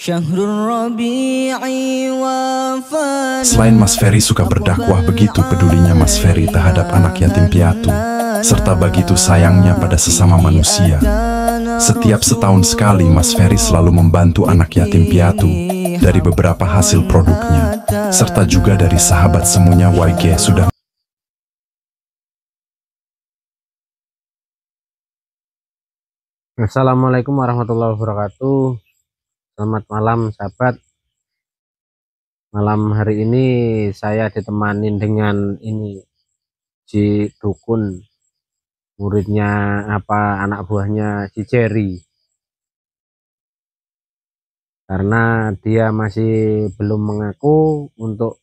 Selain Mas Ferry suka berdakwah, begitu pedulinya Mas Ferry terhadap anak yatim piatu, serta begitu sayangnya pada sesama manusia. Setiap setahun sekali Mas Ferry selalu membantu anak yatim piatu dari beberapa hasil produknya, serta juga dari sahabat semuanya YG sudah. Assalamualaikum warahmatullahi wabarakatuh. Selamat malam sahabat. Malam hari ini saya ditemani dengan ini si dukun, muridnya anak buahnya si Jerry, karena dia masih belum mengaku untuk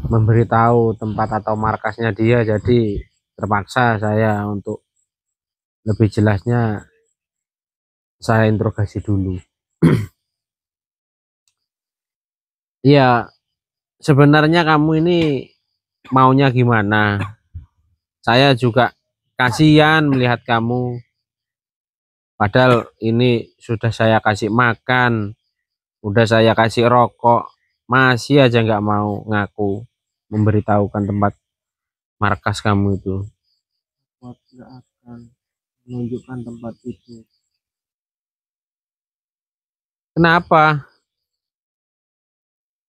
memberitahu tempat atau markasnya dia. Jadi terpaksa saya untuk lebih jelasnya saya interogasi dulu. Iya, sebenarnya kamu ini maunya gimana? Saya juga kasihan melihat kamu, padahal ini sudah saya kasih makan, udah saya kasih rokok, masih aja nggak mau ngaku memberitahukan tempat markas kamu itu. Nggak akan menunjukkan tempat itu. Kenapa?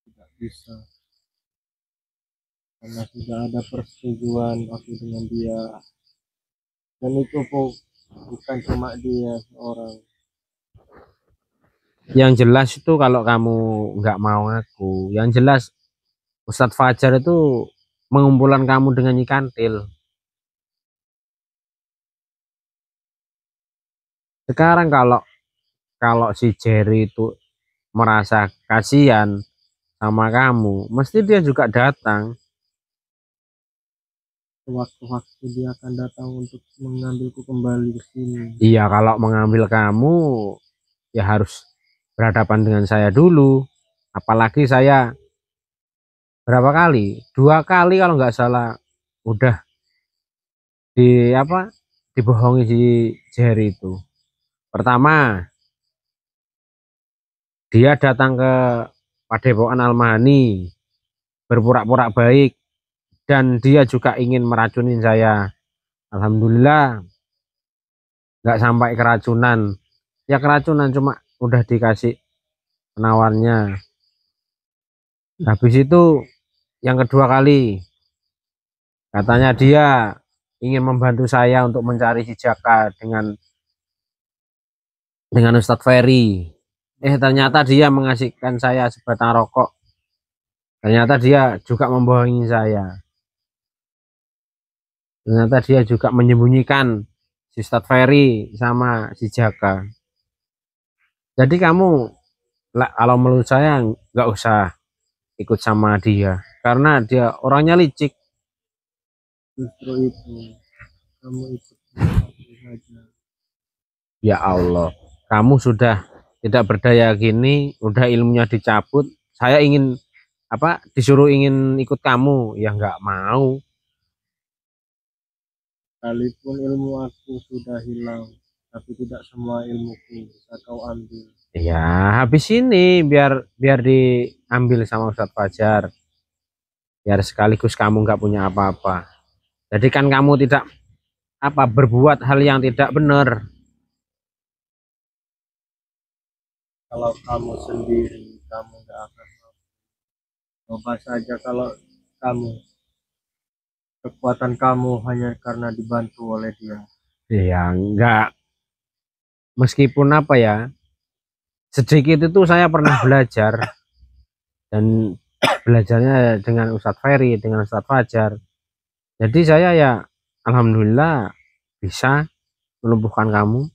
Tidak bisa, karena sudah ada persetujuan aku dengan dia, dan itu pun bukan cuma dia seorang. Yang jelas itu kalau kamu nggak mau ngaku, yang jelas Ustadz Fajar itu mengumpulkan kamu dengan Nyi Kantil. Sekarang kalau si Jerry itu merasa kasihan sama kamu, mesti dia juga datang. Waktu-waktu dia akan datang untuk mengambilku kembali ke sini. Iya, kalau mengambil kamu ya harus berhadapan dengan saya dulu. Apalagi saya berapa kali? 2 kali kalau nggak salah udah dibohongi si Jerry itu. Pertama, dia datang ke Padepokan Al-Mahani berpura-pura baik, dan dia juga ingin meracunin saya. Alhamdulillah nggak sampai keracunan. Ya keracunan cuma udah dikasih penawarnya. Habis itu yang kedua kali, katanya dia ingin membantu saya untuk mencari si Jaka dengan Ustadz Ferry. Ternyata dia mengasihkan saya sebatang rokok. Ternyata dia juga membohongi saya. Ternyata dia juga menyembunyikan si Ustadz Ferry sama si Jaka. Jadi kamu kalau menurut saya nggak usah ikut sama dia, karena dia orangnya licik. Justru itu, kamu ikut saja. Ya Allah, kamu sudah tidak berdaya gini, udah ilmunya dicabut. Saya ingin disuruh ingin ikut kamu, ya nggak mau. Sekalipun ilmu aku sudah hilang, tapi tidak semua ilmuku bisa kau ambil. Ya habis ini biar diambil sama Ustadz Fajar, biar sekaligus kamu nggak punya apa-apa. Jadi kan kamu tidak berbuat hal yang tidak benar. Kalau kamu sendiri, kamu nggak akan mau. Coba saja kalau kekuatan kamu hanya karena dibantu oleh dia. Ya enggak, meskipun sedikit itu saya pernah belajar, dan belajarnya dengan Ustadz Ferry, dengan Ustadz Fajar. Jadi saya ya alhamdulillah bisa melumpuhkan kamu.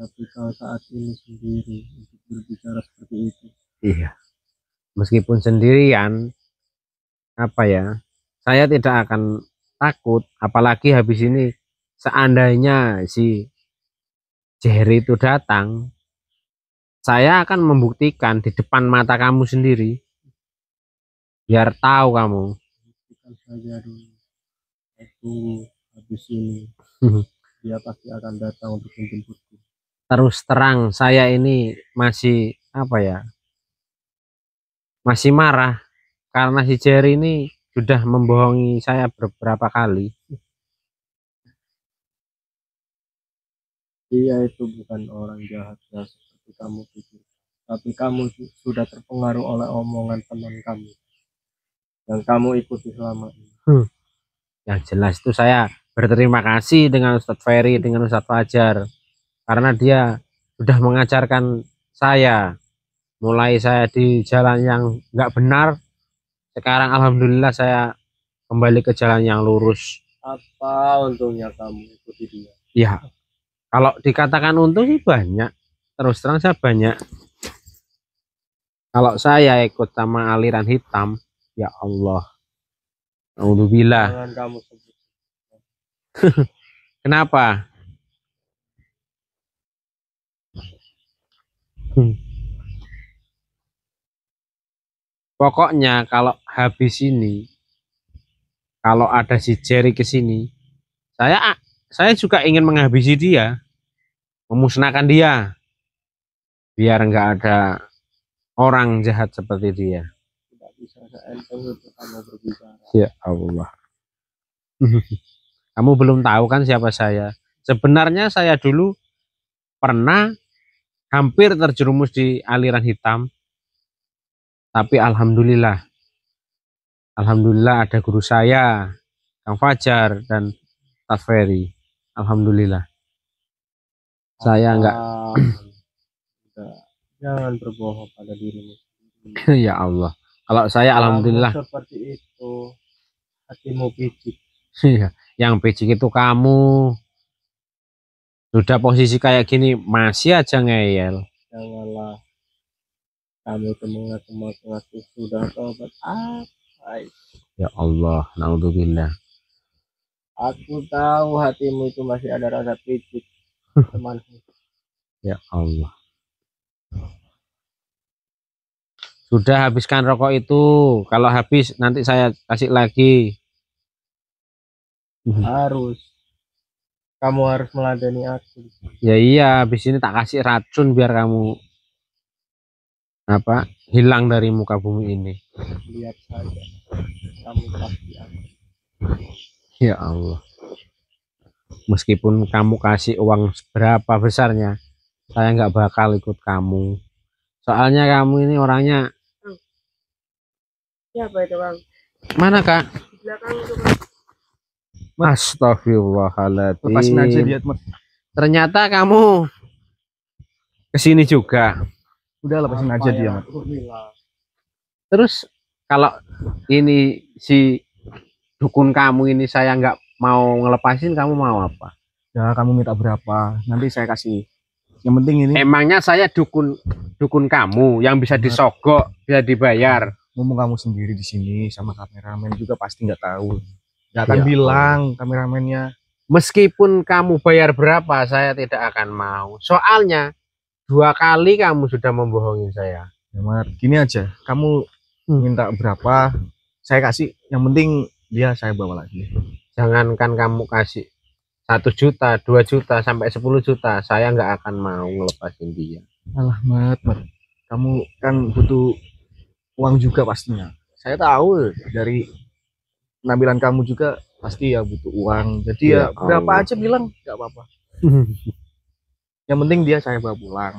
Tapi kau saat ini sendiri untuk berbicara seperti itu. Iya, meskipun sendirian, saya tidak akan takut. Apalagi habis ini seandainya si Jerry itu datang, saya akan membuktikan di depan mata kamu sendiri, biar tahu kamu. Buktikan saja dulu. Aku habis ini dia pasti akan datang untuk menjemputku. terus terang saya ini masih apa ya, masih marah karena si Jerry ini sudah membohongi saya beberapa kali. Dia itu bukan orang jahat ya, seperti kamu pikir. Tapi kamu sudah terpengaruh oleh omongan teman kamu yang kamu ikuti selama ini. Yang jelas itu saya berterima kasih dengan Ustadz Ferry, dengan Ustadz Fajar, karena dia sudah mengajarkan saya. Mulai saya di jalan yang nggak benar, sekarang alhamdulillah saya kembali ke jalan yang lurus. Apa untungnya kamu ikuti dia? Ya, kalau dikatakan untung sih banyak. Terus terang saya banyak. Kalau saya ikut sama aliran hitam, ya Allah, alhamdulillah. Jangan kamu sebut. Kenapa? Pokoknya kalau habis ini, kalau ada si Jerry ke sini, saya juga ingin menghabisi dia, memusnahkan dia, biar nggak ada orang jahat seperti dia. Tidak bisa seenteng itu kamu berbicara. Ya Allah. Kamu belum tahu kan siapa saya. Sebenarnya saya dulu pernah hampir terjerumus di aliran hitam. Tapi alhamdulillah ada guru saya, Kang Fajar dan Ustadz Ferry. Alhamdulillah. Saya enggak. Jangan berbohong pada dirimu. Ya Allah. Kalau saya alhamdulillah. Kamu seperti itu, hatimu picik. Yang picik itu kamu. Sudah posisi kayak gini masih aja ngeyel. Janganlah kamu itu mengaku-ngaku sudah tobat. Ya Allah, naudzubillah. Aku tahu hatimu itu masih ada rasa picik, temanku. Ya Allah. Sudah habiskan rokok itu. Kalau habis nanti saya kasih lagi. Kamu harus meladeni aku. Ya iya, habis ini tak kasih racun biar kamu hilang dari muka bumi ini. Lihat saja, kamu pasti akan. Ya Allah. Meskipun kamu kasih uang berapa besarnya, saya nggak bakal ikut kamu. Soalnya kamu ini orangnya. Siapa itu, Bang? Mana, Kak? Di belakang itu, Bang. Astagfirullahaladzim. Lepasin aja dia. Ternyata kamu kesini juga. Udah lepasin aja dia. Terus kalau ini si dukun kamu ini saya nggak mau ngelepasin, kamu mau apa? Ya kamu minta berapa? Nanti saya kasih. Yang penting ini. Emangnya saya dukun kamu yang bisa disogok, bisa dibayar? Ngomong kamu sendiri di sini sama kameramen juga pasti nggak tahu. Nggak akan bilang kameramennya. Meskipun kamu bayar berapa, saya tidak akan mau. Soalnya 2 kali kamu sudah membohongi saya. Ya, Mat, gini aja. Kamu minta berapa, saya kasih. Yang penting dia saya bawa lagi. Jangankan kamu kasih 1 juta, 2 juta, sampai 10 juta, saya nggak akan mau ngelepasin dia. Alah, Mat. Kamu kan butuh uang juga pastinya. Saya tahu dari penampilan kamu juga pasti ya butuh uang. Jadi ya berapa aja bilang nggak apa-apa. Yang penting dia saya bawa pulang.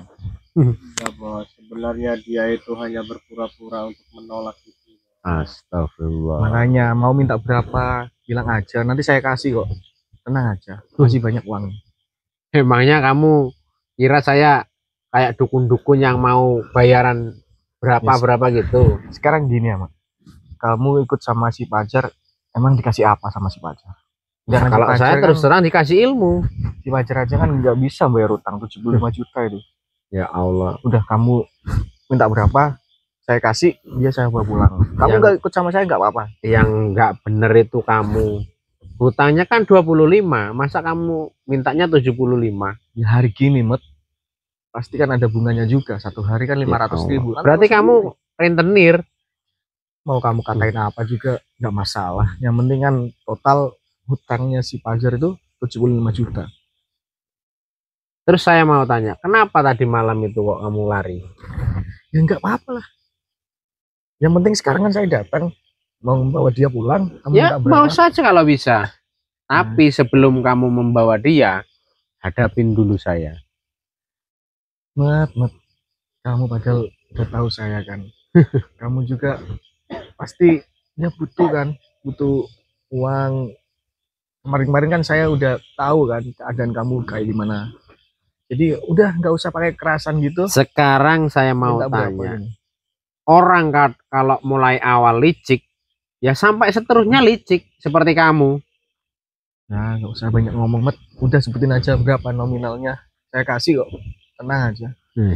Ya, Bos. Sebenarnya dia itu hanya berpura-pura untuk menolak itu. Astagfirullah. Makanya mau minta berapa bilang aja, nanti saya kasih kok. Tenang aja, masih banyak uang. Emangnya kamu kira saya kayak dukun-dukun yang mau bayaran berapa gitu? Sekarang gini ya, Mak. Kamu ikut sama si Fajar, emang dikasih apa sama si Fajar? Nah, kalau saya terus terang dikasih ilmu. Si Fajar aja kan nggak bisa bayar utang 75 juta itu. Ya Allah. Udah kamu minta berapa, saya kasih, dia saya bawa pulang. Kamu nggak ikut sama saya nggak apa-apa. Yang nggak bener itu kamu. Hutangnya kan 25, masa kamu mintanya 75? Ya hari gini, Mat. Pasti kan ada bunganya juga. Satu hari kan 500.000. Berarti kamu rentenir. Mau kamu katain apa juga nggak masalah. Yang penting kan total hutangnya si Fajar itu 75 juta. Terus saya mau tanya, kenapa tadi malam itu kok kamu lari? Ya nggak apa-apa lah. Yang penting sekarang kan saya datang mau membawa dia pulang. Kamu Ya, minta mau berapa? saja kalau bisa. Tapi sebelum kamu membawa dia, hadapin dulu saya. Mat, kamu padahal udah tahu saya kan. Kamu juga pasti ya butuh kan, butuh uang. Kemarin-kemarin kan saya udah tahu kan keadaan kamu kayak gimana. Jadi udah nggak usah pakai kerasan gitu. Sekarang saya mau Minta berapa tanya, ini? orang kalau mulai awal licik, ya sampai seterusnya licik seperti kamu. Nah, nggak usah banyak ngomong, Mat. Udah sebutin aja berapa nominalnya. Saya kasih kok. Tenang aja.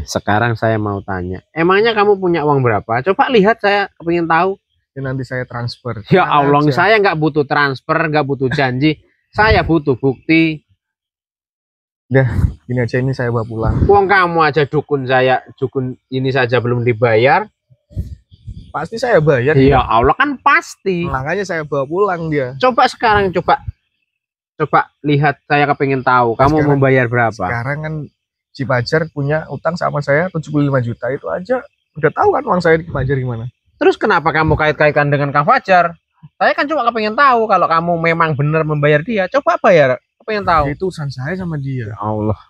Sekarang saya mau tanya, emangnya kamu punya uang berapa? Coba lihat, saya kepingin tahu. Ya, nanti saya transfer. Ya Tenang Allah, aja. saya nggak butuh transfer, nggak butuh janji. Saya butuh bukti. Gini aja, ini saya bawa pulang. Uang kamu aja dukun ini saja belum dibayar. Pasti saya bayar. Ya Allah, kan pasti. Makanya saya bawa pulang dia. Coba sekarang, coba lihat, saya kepingin tahu kamu Sekarang- membayar berapa. Sekarang kan si Pajar punya utang sama saya 75 juta. Itu aja udah tahu kan uang saya di Pajar gimana. Terus kenapa kamu kait-kaitkan dengan Kak Fajar? Saya kan cuma kepingin tahu kalau kamu memang benar membayar dia. Coba bayar, kepingin tahu. Itu urusan saya sama dia. Ya Allah,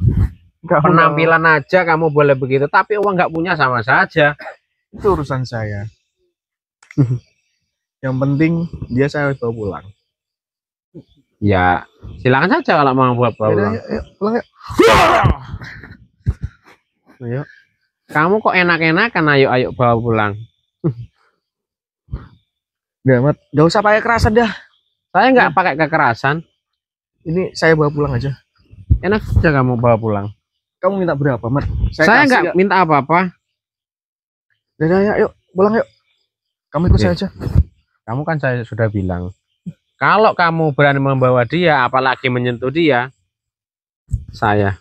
Nggak penampilan aja kamu boleh begitu, tapi uang nggak punya sama saja. itu urusan saya. Yang penting dia saya bawa pulang. Ya, silakan saja kalau mau buat Yaudah, pulang. yuk, pulang yuk. Ayo. Kamu kok enak-enakan, ayo bawa pulang. Udah, Mat. Nggak usah pakai kerasan dah. Saya nggak pakai kekerasan. Ini saya bawa pulang aja. Enak saja kamu bawa pulang. Kamu minta berapa, Mat? Saya kasih nggak minta apa-apa. Udah, yuk, pulang yuk. Kamu ikut Oke. saya aja. Kamu kan saya sudah bilang, kalau kamu berani membawa dia, apalagi menyentuh dia, saya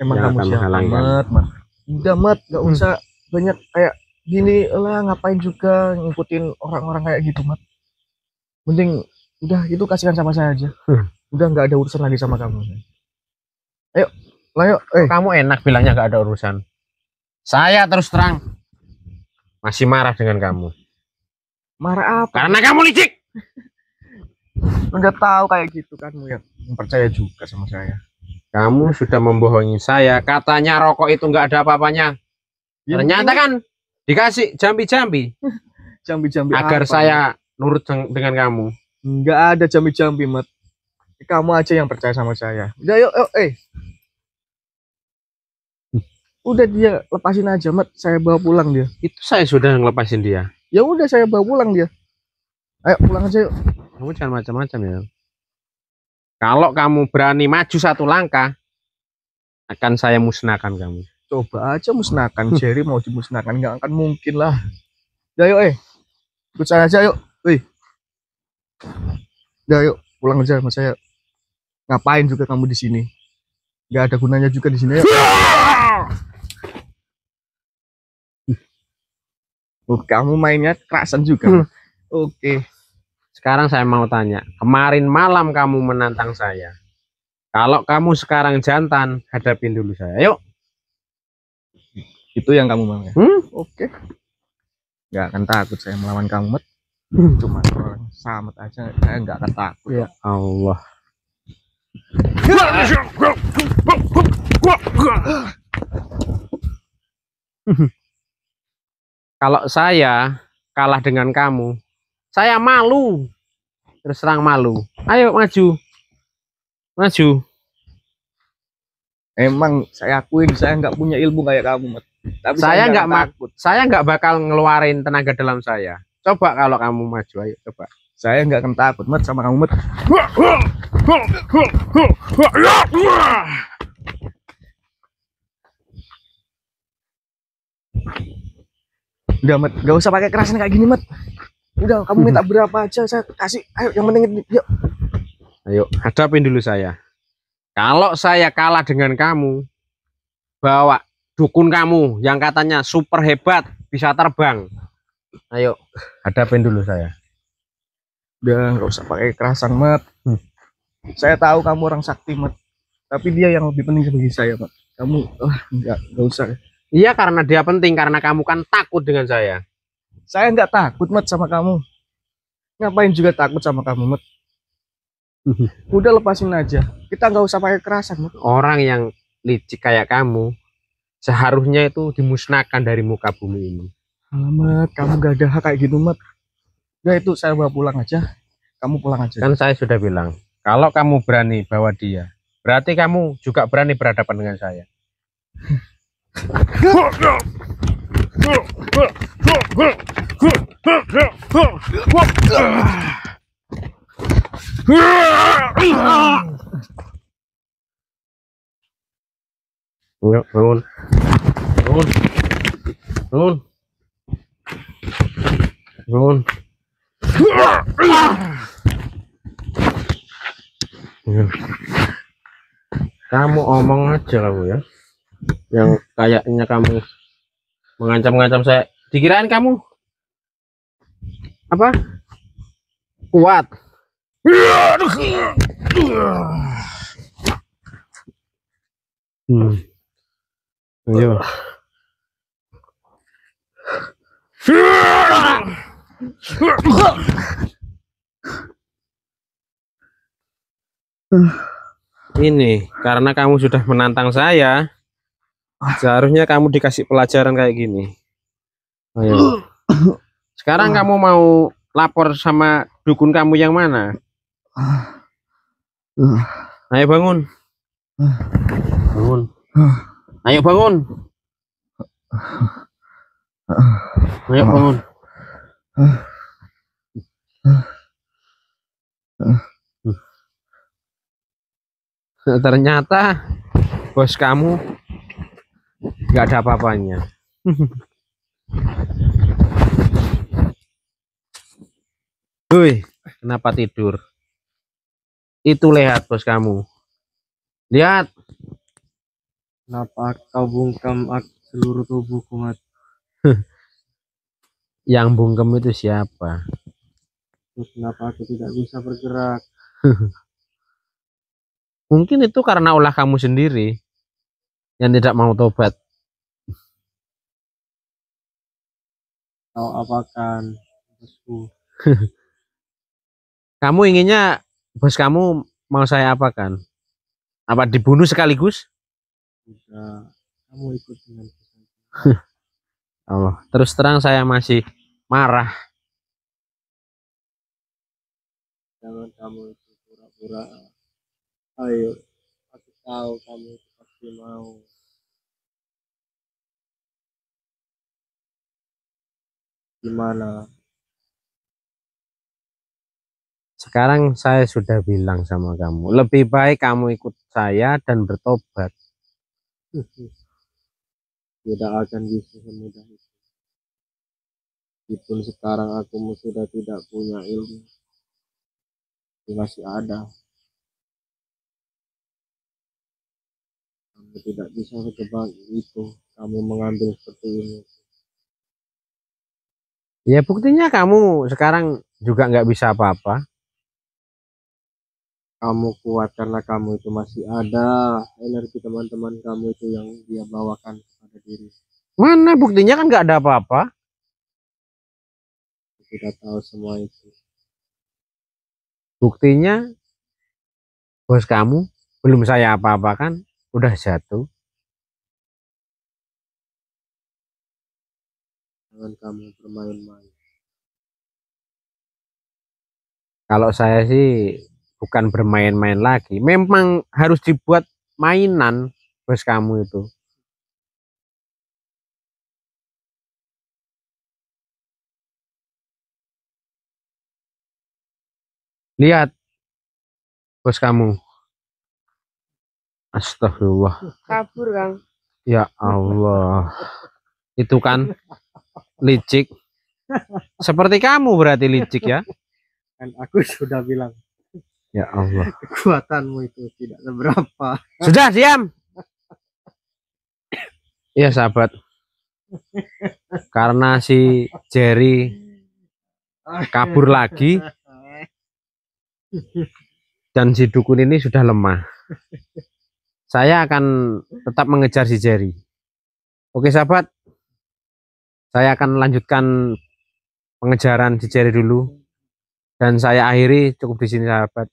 Emang yang kamu akan siapa, menghalangkan. Mat? Udah, Mat, nggak usah banyak kayak gini lah. Ngapain juga ngikutin orang-orang kayak gitu, Mat? Mending udah itu kasihkan sama saya aja. Udah nggak ada urusan lagi sama kamu. Ayo, lah yuk. Kamu enak bilangnya nggak ada urusan. Saya terus terang masih marah dengan kamu. Marah apa? Karena kamu licik. Nggak tahu kayak gitu kan, ya. Percaya juga sama saya. Kamu sudah membohongi saya. Katanya rokok itu nggak ada apa-apanya. Ya, Ternyata kan dikasih jambi-jambi jambi-jambi agar apa? saya nurut dengan kamu. Nggak ada jambi-jambi, Mat. Kamu aja yang percaya sama saya. Udah, yuk, Udah dia lepasin aja, Mat. Saya bawa pulang dia. Itu saya sudah ngelepasin dia. Ya udah saya bawa pulang dia. Ayo pulang aja yuk. Kamu jangan macam-macam ya. Kalau kamu berani maju satu langkah, akan saya musnahkan kamu. Coba aja musnahkan. Jerry mau dimusnahkan nggak akan mungkin lah. Udah yuk, ikut saya aja yuk. Udah yuk, pulang aja sama saya. Ngapain juga kamu di sini? Nggak ada gunanya juga di sini. Yuk. Kamu mainnya kerasan juga. Oke. Sekarang saya mau tanya, kemarin malam kamu menantang saya. Kalau kamu sekarang jantan, hadapin dulu saya. Yuk. Itu yang kamu mau ya? Oke. Nggak akan takut saya melawan kamu, Mat. Cuma orang samet aja, saya nggak akan takut. Ya Allah. Kalau saya kalah dengan kamu, saya malu. Terus terang malu. Ayo maju. Maju. Emang saya akuin saya nggak punya ilmu kayak kamu, Mat. Tapi Saya nggak akan takut. Saya nggak bakal ngeluarin tenaga dalam saya. Coba kalau kamu maju, ayo coba. Saya nggak akan takut, Mat, sama kamu, Mat. Udah, Mat, nggak usah pakai kerasan kayak gini, Mat. Udah, kamu minta berapa aja saya kasih. Ayo, yang penting yuk. Ayo, hadapin dulu saya. Kalau saya kalah dengan kamu, bawa dukun kamu yang katanya super hebat, bisa terbang. Ayo, hadapin dulu saya. Udah, nggak usah pakai kerasan, Mat. Saya tahu kamu orang sakti, Mat. Tapi dia yang lebih penting bagi saya, Mat. Kamu enggak usah. Iya, karena dia penting, karena kamu kan takut dengan saya. Saya nggak takut, Mat, sama kamu. Ngapain juga takut sama kamu, Mat? Udah lepasin aja. Kita nggak usah pakai kekerasan, Mat. Orang yang licik kayak kamu seharusnya itu dimusnahkan dari muka bumi ini. Alamat, kamu gak ada hak kayak gitu, Mat. Ya itu saya bawa pulang aja. Kamu pulang aja. Kan saya sudah bilang, kalau kamu berani bawa dia, berarti kamu juga berani berhadapan dengan saya. Yuk, bangun. Bangun. Bangun. Bangun. Kamu omong aja kamu ya. Yang kayaknya kamu mengancam-ngancam saya. Dikirain kamu apa? Kuat. Ayo. Ini karena kamu sudah menantang saya, seharusnya kamu dikasih pelajaran kayak gini. Ayo. Sekarang kamu mau lapor sama dukun kamu yang mana? Ayo bangun. Bangun. Ayo bangun. Ayo bangun. Ternyata bos kamu nggak ada apa-apanya. Woi, kenapa tidur? Itu lihat bos kamu. Lihat. Kenapa kau bungkam seluruh tubuhku, Mat? Yang bungkem itu siapa? Terus kenapa aku tidak bisa bergerak? Mungkin itu karena ulah kamu sendiri yang tidak mau tobat. Kau apakan bosku? Kamu inginnya bos kamu mau saya apakan? Apa dibunuh sekaligus? Udah, kamu ikut dengan Allah, terus terang saya masih marah. jangan kamu itu pura-pura. Ayo, aku tahu kamu itu pasti mau. Gimana? Sekarang saya sudah bilang sama kamu, lebih baik kamu ikut saya dan bertobat. Tidak akan bisa semudah itu. Meskipun sekarang aku sudah tidak punya ilmu, masih ada. Kamu tidak bisa secepat itu. Kamu mengambil seperti ini. Ya buktinya kamu sekarang juga nggak bisa apa-apa. Kamu kuat karena kamu itu masih ada energi teman-teman kamu itu yang dia bawakan kepada diri. Mana buktinya kan nggak ada apa-apa. Kita tahu semua itu. Buktinya bos kamu belum saya apa-apakan udah jatuh. Jangan kamu bermain-main. Kalau saya sih bukan bermain-main lagi. Memang harus dibuat mainan bos kamu itu. Lihat bos kamu. Astagfirullah. Kabur, Kang. Ya Allah. Itu kan licik. Seperti kamu berarti licik ya. Kan aku sudah bilang. Ya Allah. Kekuatanmu itu tidak seberapa. Sudah diam. Iya sahabat. Karena si Jerry kabur lagi dan si dukun ini sudah lemah. saya akan tetap mengejar si Jerry. Oke sahabat, saya akan melanjutkan pengejaran si Jerry dulu. Dan saya akhiri cukup di sini sahabat.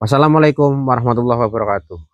Wassalamualaikum warahmatullahi wabarakatuh.